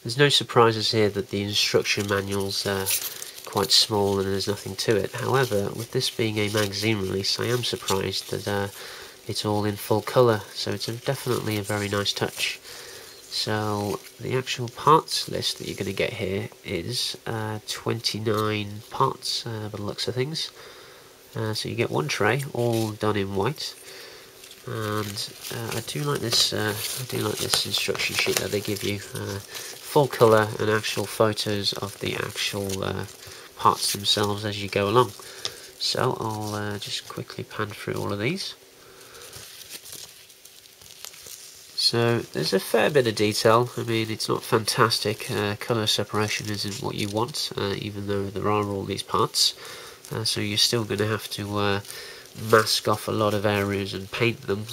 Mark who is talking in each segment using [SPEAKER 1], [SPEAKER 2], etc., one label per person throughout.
[SPEAKER 1] There's no surprises here that the instruction manual's quite small and there's nothing to it. However, with this being a magazine release, I am surprised that it's all in full colour, so it's definitely a very nice touch. So the actual parts list that you're going to get here is 29 parts by the looks of things. So you get one tray, all done in white, and I do like this. Instruction sheet that they give you, full colour and actual photos of the actual parts themselves as you go along. So I'll just quickly pan through all of these. So there's a fair bit of detail. I mean, it's not fantastic. Colour separation isn't what you want, even though there are all these parts. So you're still going to have to mask off a lot of areas and paint them.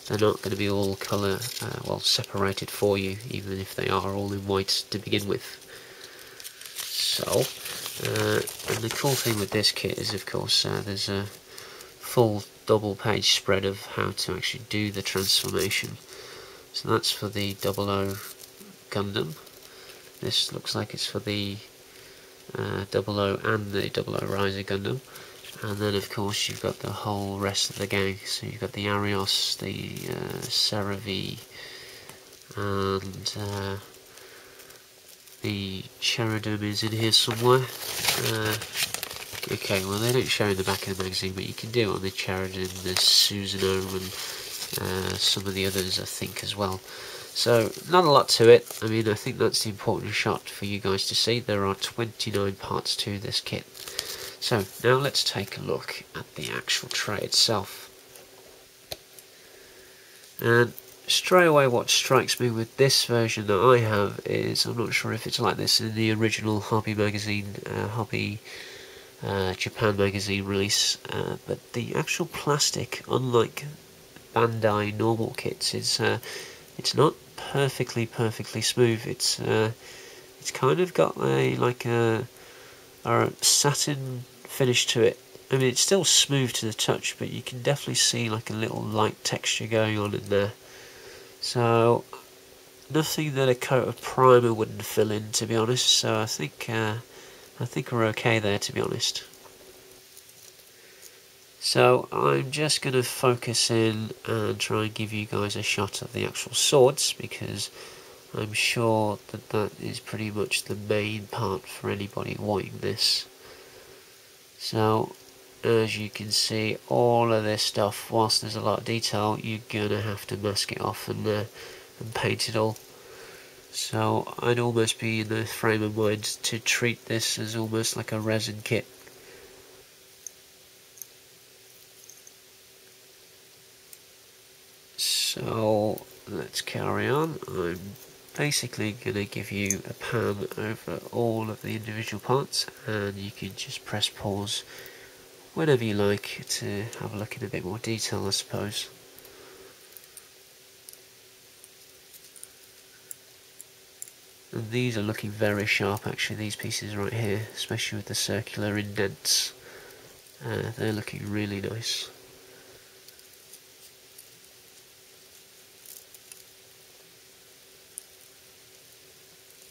[SPEAKER 1] They're not going to be all colour well separated for you, even if they are all in white to begin with. So, and the cool thing with this kit is, of course, there's a full double-page spread of how to actually do the transformation. So that's for the 00 Gundam. This looks like it's for the 00 and the 00 Riser Gundam. And then of course you've got the whole rest of the gang. So you've got the Arios, the Cerevi, and the Cheridum is in here somewhere. Okay, well they don't show in the back of the magazine, but you can do it on the Cheridum, the Susanoo, and some of the others I think as well. So not a lot to it. I mean, I think that's the important shot for you guys to see. There are 29 parts to this kit. So now let's take a look at the actual tray itself. And straight away what strikes me with this version that I have is, I'm not sure if it's like this in the original Hobby magazine, Japan magazine release, but the actual plastic, unlike Bandai normal kits, it's not perfectly smooth. It's kind of got a satin finish to it. I mean, it's still smooth to the touch, but you can definitely see like a little light texture going on in there. So nothing that a coat of primer wouldn't fill in, to be honest. So I think we're okay there, to be honest. So I'm just going to focus in and try and give you guys a shot of the actual swords, because I'm sure that is pretty much the main part for anybody wanting this. So as you can see, all of this stuff, whilst there's a lot of detail, you're going to have to mask it off and paint it all. So I'd almost be in the frame of mind to treat this as almost like a resin kit. So let's carry on. I'm basically going to give you a pan over all of the individual parts, and you can just press pause whenever you like to have a look in a bit more detail, I suppose. And these are looking very sharp actually, these pieces right here, especially with the circular indents. They're looking really nice.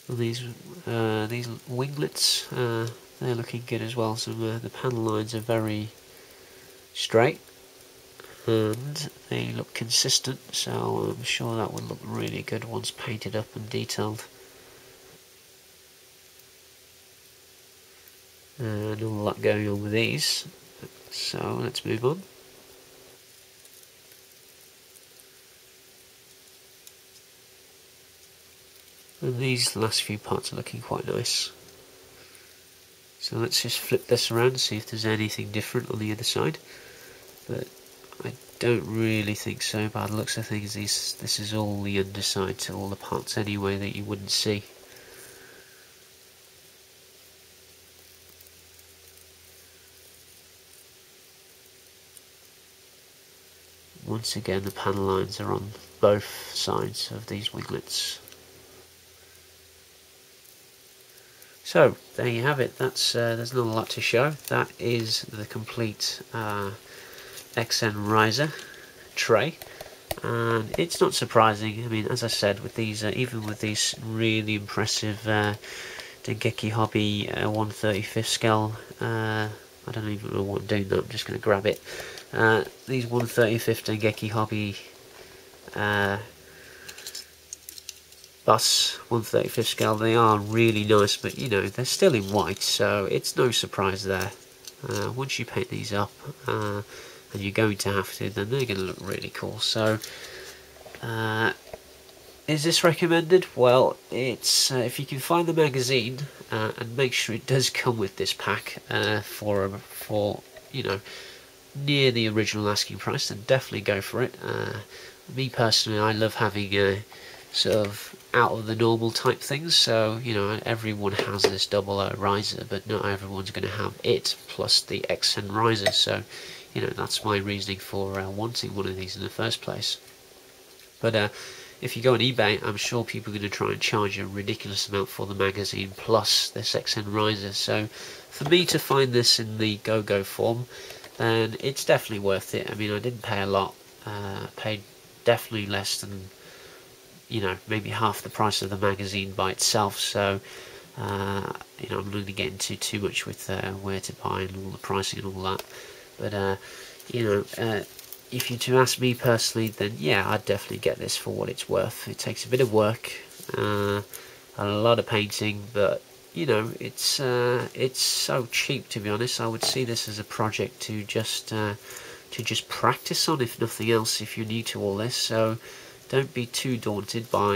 [SPEAKER 1] And these winglets, they're looking good as well. So the panel lines are very straight and they look consistent, so I'm sure that would look really good once painted up and detailed. And a lot going on with these, so let's move on. And these last few parts are looking quite nice. So let's just flip this around and see if there's anything different on the other side. But I don't really think so. By the looks of things, this is all the underside to all the parts anyway that you wouldn't see. Once again, the panel lines are on both sides of these winglets. So there you have it. That's there's not a lot to show. That is the complete XN Riser tray. And it's not surprising. I mean, as I said, with these, even with these really impressive Dengeki Hobby 1/35th scale, I don't even know what I'm doing though, I'm just going to grab it. These 1/35th Dengeki Hobby bus 1/35th scale, they are really nice, but you know, they're still in white, so it's no surprise there. Once you paint these up, and you're going to have to, then they're going to look really cool. So is this recommended? Well, it's if you can find the magazine and make sure it does come with this pack for you know, near the original asking price, then definitely go for it. Me personally, I love having sort of out of the normal type things, so you know, everyone has this 00 riser, but not everyone's going to have it plus the XN riser, so you know, that's my reasoning for wanting one of these in the first place. But if you go on eBay, I'm sure people are going to try and charge a ridiculous amount for the magazine plus this XN riser, so for me to find this in the GoGo form, then it's definitely worth it. I mean, I didn't pay a lot, paid definitely less than, you know, maybe half the price of the magazine by itself, so you know, I'm not going to get into too much with where to buy and all the pricing and all that, but you know, if you to ask me personally, then yeah, I'd definitely get this for what it's worth. It takes a bit of work, and a lot of painting, but you know, it's so cheap, to be honest. I would see this as a project to just practice on, if nothing else, if you're new to all this. So don't be too daunted by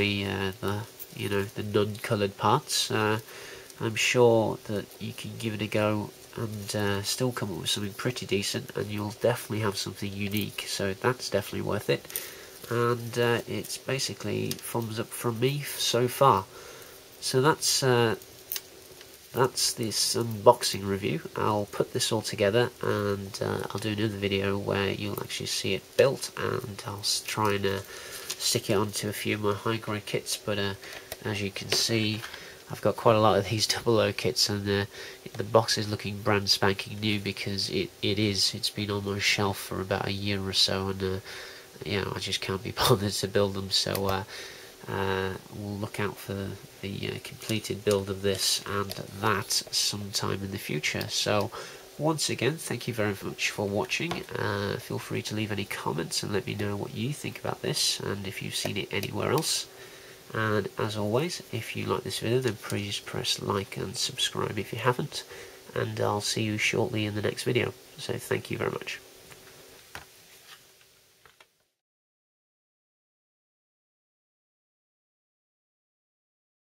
[SPEAKER 1] the, you know, the non-coloured parts. I'm sure that you can give it a go and still come up with something pretty decent, and you'll definitely have something unique, so that's definitely worth it. And it's basically thumbs up from me so far. So that's this unboxing review. I'll put this all together, and I'll do another video where you'll actually see it built, and I'll try and stick it onto a few of my high grade kits. But as you can see, I've got quite a lot of these 00 kits, and the box is looking brand spanking new, because it's been on my shelf for about a year or so, and you know, I just can't be bothered to build them. So we'll look out for the completed build of this and that sometime in the future. So once again, thank you very much for watching. Feel free to leave any comments and let me know what you think about this, and if you've seen it anywhere else. And as always, if you like this video, then please press like and subscribe if you haven't, and I'll see you shortly in the next video. So thank you very much.